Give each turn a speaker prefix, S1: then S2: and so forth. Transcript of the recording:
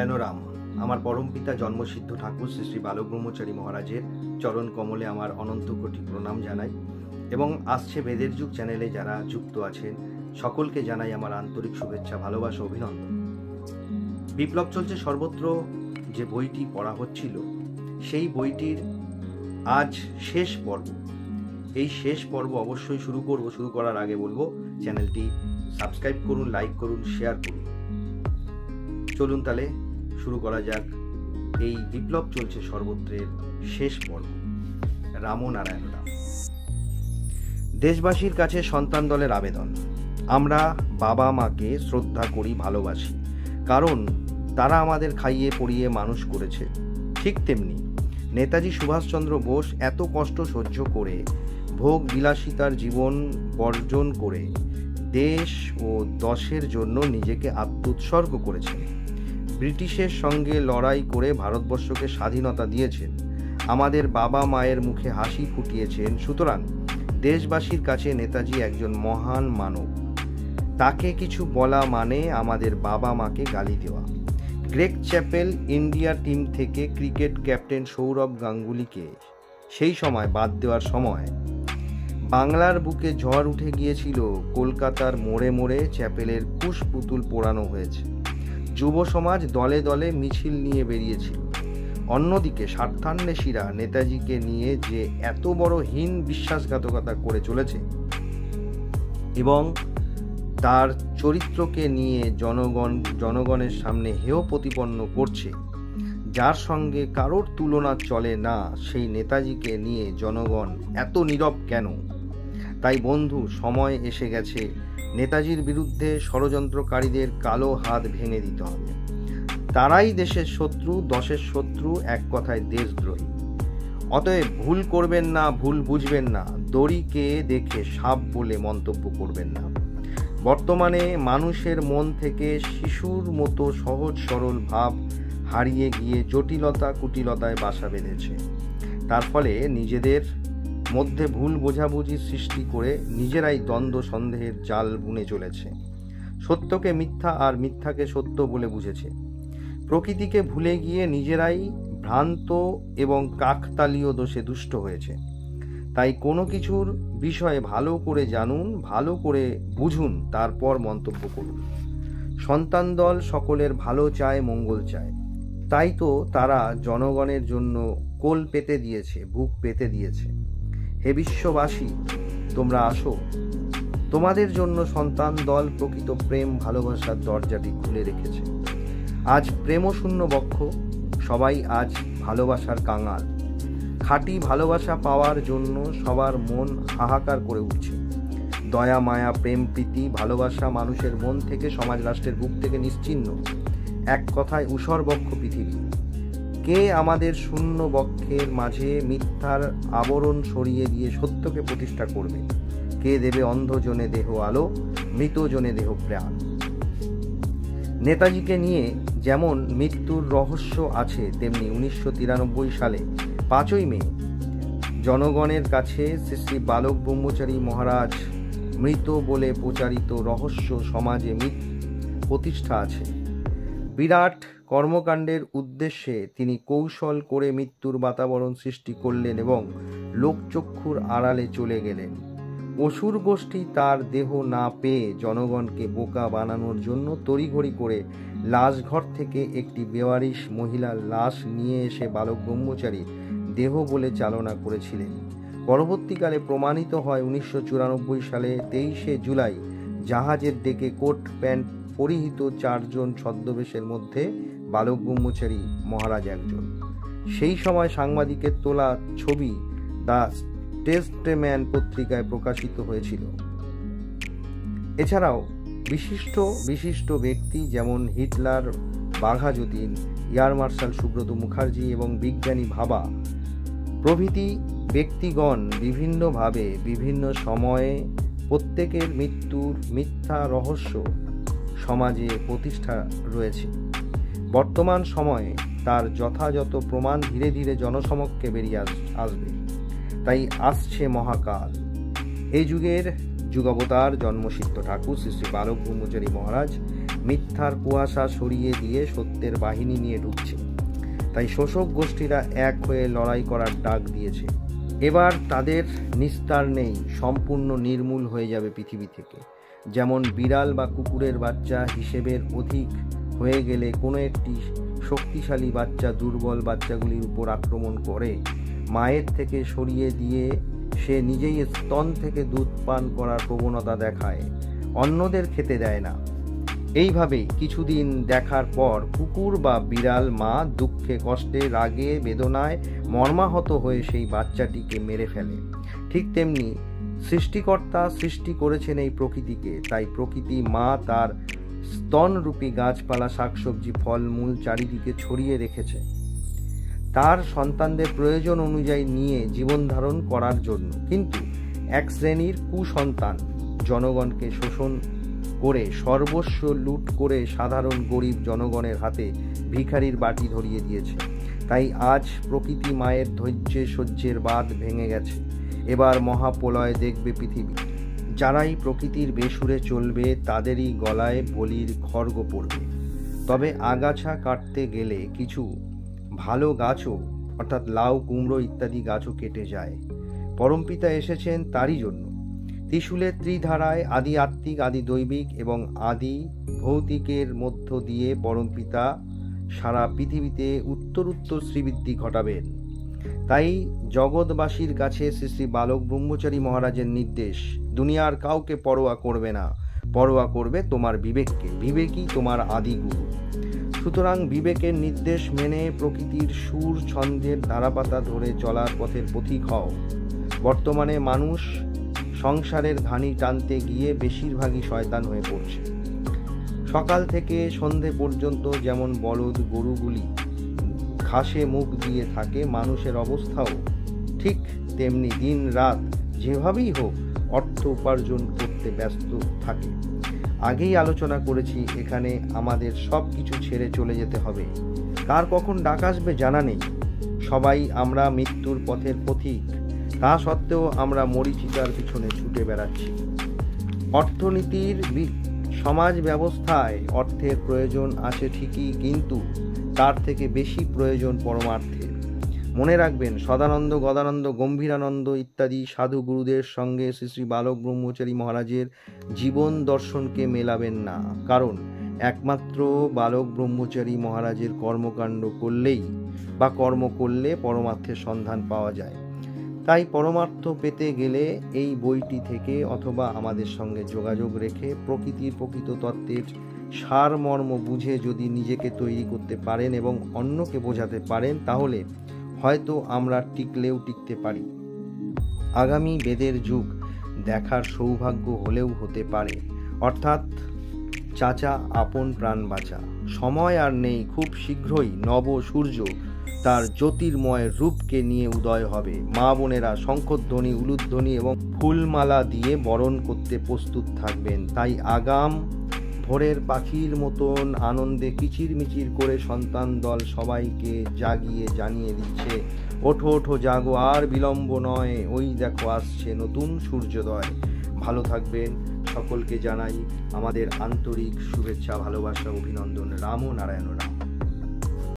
S1: নারায়ণ রাম। আমার পরমপিতা জন্মসিদ্ধ ঠাকুর শ্রী শ্রী বালক ব্রহ্মচারী মহারাজের চরণ কমলে আমার অনন্ত কোটি প্রণাম জানাই এবং আসছে বেদের যুগ চ্যানেলে যারা যুক্ত আছেন সকলকে জানাই আমার আন্তরিক শুভেচ্ছা, ভালোবাসা, অভিনন্দন। বিপ্লব চলছে সর্বত্র যে বইটি পড়া হচ্ছিল সেই বইটির আজ শেষ পর্ব। এই শেষ পর্ব অবশ্যই শুরু করার আগে বলবো চ্যানেলটি সাবস্ক্রাইব করুন, লাইক করুন, শেয়ার করুন। চলুন তাহলে শুরু করা যাক এই বিপ্লব চলছে সর্বত্রের শেষ পর্ব। রামনারায়ণ রাম। দেশবাসীর কাছে সন্তান দলের আবেদন। আমরা বাবা মাকে শ্রদ্ধা করি, ভালোবাসি, কারণ তারা আমাদের খাইয়ে পড়িয়ে মানুষ করেছে। ঠিক তেমনি নেতাজি সুভাষচন্দ্র বোস এত কষ্ট সহ্য করে ভোগ বিলাসিতার জীবন বর্জন করে দেশ ও দশের জন্য নিজেকে আত্মোৎসর্গ করেছেন। ব্রিটিশের সঙ্গে লড়াই করে ভারতবর্ষকে স্বাধীনতা দিয়েছেন, আমাদের বাবা মায়ের মুখে হাসি ফুটিয়েছেন। সুতরাং দেশবাসীর কাছে নেতাজি একজন মহান মানব। তাকে কিছু বলা মানে আমাদের বাবা মাকে গালি দেওয়া। গ্রেগ চ্যাপেল ইন্ডিয়া টিম থেকে ক্রিকেট ক্যাপ্টেন সৌরভ গাঙ্গুলিকে সেই সময় বাদ দেওয়ার সময় বাংলার বুকে ঝড় উঠে গিয়েছিল। কলকাতার মোড়ে মোড়ে চ্যাপেলের কুশ পুতুল পোড়ানো হয়েছে। যুব সমাজ দলে দলে মিছিল নিয়ে বেরিয়েছিল। অন্যদিকে স্বার্থান্বেষীরা নেতাজিকে নিয়ে যে এত বড় হীন বিশ্বাসঘাতকতা করে চলেছে এবং তার চরিত্রকে নিয়ে জনগণের সামনে হেয় প্রতিপন্ন করছে, যার সঙ্গে কারোর তুলনা চলে না, সেই নেতাজিকে নিয়ে জনগণ এত নীরব কেন? তাই বন্ধু, সময় এসে গেছে নেতাজির বিরুদ্ধে ষড়যন্ত্রকারীদের কালো হাত ভেঙে দিতে হবে। তারাই দেশের শত্রু, দশের শত্রু, এক কথায় দেশদ্রোহী। অতএব ভুল করবেন না, ভুল বুঝবেন না, দড়িকে দেখে সাপ বলে মন্তব্য করবেন না। বর্তমানে মানুষের মন থেকে শিশুর মতো সহজ সরল ভাব হারিয়ে গিয়ে জটিলতা কুটিলতায় বাসা বেঁধেছে। তার ফলে নিজেদের মধ্যে ভুল বোঝাবুঝি সৃষ্টি করে নিজেরাই দ্বন্দ্ব সন্দেহের জাল বুনে চলেছে। সত্যকে মিথ্যা আর মিথ্যাকে সত্য বলে বুঝেছে। প্রকৃতিকে ভুলে গিয়ে নিজেরাই ভ্রান্ত এবং কাকতালীয় দোষে দুষ্ট হয়েছে। তাই কোনো কিছুর বিষয়ে ভালো করে জানুন, ভালো করে বুঝুন, তারপর মন্তব্য করুন। সন্তান দল সকলের ভালো চায়, মঙ্গল চায়। তাই তো তারা জনগণের জন্য কোল পেতে দিয়েছে, বুক পেতে দিয়েছে। হে বিশ্ববাসী, তোমরা আসো, তোমাদের জন্য সন্তান দল প্রকৃত প্রেম ভালোবাসার দরজাটি খুলে রেখেছে। আজ প্রেমশূন্য বক্ষ, সবাই আজ ভালোবাসার কাঙাল। খাঁটি ভালোবাসা পাওয়ার জন্য সবার মন হাহাকার করে উঠছে। দয়া, মায়া, প্রেম, প্রীতি, ভালোবাসা মানুষের মন থেকে, সমাজ রাষ্ট্রের বুক থেকে নিশ্চিহ্ন। এক কথায় ঊষর বক্ষ পৃথিবী। কে আমাদের শূন্য বক্ষের মাঝে মিথ্যার আবরণ সরিয়ে দিয়ে সত্যকে প্রতিষ্ঠা করবে? কে দেবে অন্ধজনে দেহ আলো, মৃতজনে দেহ প্রাণ? নেতাজিকে নিয়ে যেমন মৃত্যুর রহস্য আছে, তেমনি 1993 সালে 5ই মে জনগণের কাছে শ্রী শ্রী বালক ব্রহ্মচারী মহারাজ মৃত বলে প্রচারিত রহস্য সমাজে প্রতিষ্ঠা আছে। বিরাট কর্মকাণ্ডের উদ্দেশ্যে তিনি কৌশল করে মৃত্যুর বাতাবরণ সৃষ্টি করলেন এবং লোকচক্ষুর আড়ালে চলে গেলেন। অসুর গোষ্ঠী তার দেহ না পেয়ে জনগণকে বোকা বানানোর জন্য তড়িঘড়ি করে লাশঘর থেকে একটি বেওয়ারিশ মহিলার লাশ নিয়ে এসে বালক ব্রহ্মচারী দেহ বলে চালনা করেছিলেন। পরবর্তীকালে প্রমাণিত হয় 1994 সালে 23শে জুলাই জাহাজের ডেকে কোট প্যান্ট পরিহিত 4 জন ছদ্মবেশের মধ্যে বালক ব্রহ্মচারী মহারাজ একজন। সেই সময় সাংবাদিকের তোলা ছবি দ্য টেস্টম্যান পত্রিকায় প্রকাশিত হয়েছিল। এছাড়াও বিশিষ্ট বিশিষ্ট ব্যক্তি যেমন Hitler, Bagha Jatin, air marshal Subrata Mukherjee এবং বিজ্ঞানী ভাবা প্রভৃতি ব্যক্তিগণ বিভিন্নভাবে বিভিন্ন সময়ে প্রত্যেকের মৃত্যুর মিথ্যা রহস্য সমাজে প্রতিষ্ঠা রয়েছে। বর্তমান সময়ে তার যথাযথ প্রমাণ ধীরে ধীরে জনসমক্ষে বেরিয়ে আসবে। তাই আসছে মহাকাল। এই যুগের যুগাবতার জন্মসিদ্ধ ঠাকুর শ্রী শ্রী বালক ব্রহ্মচারী মহারাজ মিথ্যার কুয়াশা সরিয়ে দিয়ে সত্যের বাহিনী নিয়ে ঢুকছে। তাই শোষক গোষ্ঠীরা এক হয়ে লড়াই করার ডাক দিয়েছে। এবার তাদের নিস্তার নেই, সম্পূর্ণ নির্মূল হয়ে যাবে পৃথিবী থেকে। যেমন বিড়াল বা কুকুরের বাচ্চা হিসেবের অধিক হয়ে গেলে কোনো একটি শক্তিশালী বাচ্চা দুর্বল বাচ্চাগুলির উপর আক্রমণ করে, মায়ের থেকে সরিয়ে দিয়ে সে নিজেই স্তন থেকে দুধ পান করার প্রবণতা দেখায়, অন্যদের খেতে দেয় না। এইভাবেই কিছুদিন দেখার পর কুকুর বা বিড়াল মা দুঃখে কষ্টে রাগে বেদনায় মর্মাহত হয়ে সেই বাচ্চাটিকে মেরে ফেলে। ঠিক তেমনি সৃষ্টিকর্তা সৃষ্টি করেছেন এই প্রকৃতিকে, তাই প্রকৃতি মা তার স্তনরূপী গাছপালা শাকসবজি ফলমূল চারিদিকে ছড়িয়ে রেখেছে তার সন্তানদের প্রয়োজন অনুযায়ী নিয়ে জীবন ধারণ করার জন্য। কিন্তু এক শ্রেণীর কুসন্তান জনগণকে শোষণ করে সর্বস্ব লুট করে সাধারণ গরিব জনগণের হাতে ভিখারির বাটি ধরিয়ে দিয়েছে। তাই আজ প্রকৃতি মায়ের ধৈর্যে সহ্যের বাঁধ ভেঙে গেছে। এবার মহাপ্রলয় দেখবে পৃথিবী। যারাই প্রকৃতির বেসুরে চলবে তাদেরই গলায় বলির খড়গ পড়বে। তবে আগাছা কাটতে গেলে কিছু ভালো গাছও অর্থাৎ লাউ কুমড়ো ইত্যাদি গাছও কেটে যায়। পরমপিতা এসেছেন তারই জন্য। ত্রিশূলের ত্রিধারায় আদি আত্মিক আদি দৈবিক এবং আদি ভৌতিকের মধ্য দিয়ে পরমপিতা সারা পৃথিবীতে উত্তরোত্তর শ্রীবৃদ্ধি ঘটাবেন। তাই জগৎবাসীর কাছে শ্রী শ্রী বালক ব্রহ্মচারী মহারাজের নির্দেশ, দুনিয়ার কাউকে পরোয়া করবে না, পরোয়া করবে তোমার বিবেককে। বিবেকই তোমার আদি গুরু। সুতরাং বিবেকের নির্দেশ মেনে প্রকৃতির সুর ছন্দের ধারাপাতা ধরে চলার পথের পথিক হও। বর্তমানে মানুষ সংসারের ঘানি টানতে গিয়ে বেশিরভাগই শয়তান হয়ে পড়ছে। সকাল থেকে সন্ধে পর্যন্ত যেমন বলদ গরুগুলি ঘাসে মুখ দিয়ে থাকে, মানুষের অবস্থাও ঠিক তেমনি দিন রাত যেভাবেই হোক অর্থ উপার্জন করতে ব্যস্ত থাকে। আগেই আলোচনা করেছি, এখানে আমাদের সব কিছু ছেড়ে চলে যেতে হবে। কার কখন ডাক আসবে জানা নেই। সবাই আমরা মৃত্যুর পথের পথিক, তা সত্ত্বেও আমরা মরীচিকার পিছনে ছুটে বেড়াচ্ছি। অর্থনীতির সমাজ ব্যবস্থায় অর্থের প্রয়োজন আছে ঠিকই, কিন্তু তার থেকে বেশি প্রয়োজন পরমার্থের। মনে রাখবেন, সদানন্দ গদানন্দ গম্ভীরানন্দ ইত্যাদি সাধু গুরুদের সঙ্গে শ্রী শ্রী বালক ব্রহ্মচারী মহারাজের জীবন দর্শনকে মেলাবেন না। কারণ একমাত্র বালক ব্রহ্মচারী মহারাজের কর্মকাণ্ড করলেই বা কর্ম করলে পরমার্থের সন্ধান পাওয়া যায়। তাই পরমার্থ পেতে গেলে এই বইটি থেকে অথবা আমাদের সঙ্গে যোগাযোগ রেখে প্রকৃতির প্রকৃত তত্ত্বের সারমর্ম বুঝে যদি নিজেকে তৈরি করতে পারেন এবং অন্যকে বোঝাতে পারেন, তাহলে হয়তো আমরা টিকলেও টিকতে পারি। আগামী বেদের যুগ দেখার সৌভাগ্য হলেও হতে পারে। অর্থাৎ চাচা আপন প্রাণ বাঁচা। সময় আর নেই, খুব শীঘ্রই নব সূর্য তার জ্যোতির্ময় রূপকে নিয়ে উদয় হবে। মা বোনেরা শঙ্খধ্বনি উলুধ্বনি এবং ফুলমালা দিয়ে বরণ করতে প্রস্তুত থাকবেন। তাই আগাম ভোরের পাখির মতন আনন্দে কিচিরমিচির করে সন্তান দল সবাইকে জাগিয়ে জানিয়ে দিচ্ছে, ওঠো ওঠো জাগো, আর বিলম্ব নয়, ওই দেখো আসছে নতুন সূর্যোদয়। ভালো থাকবেন। সকলকে জানাই আমাদের আন্তরিক শুভেচ্ছা, ভালোবাসা, অভিনন্দন। রাম নারায়ণ রাম।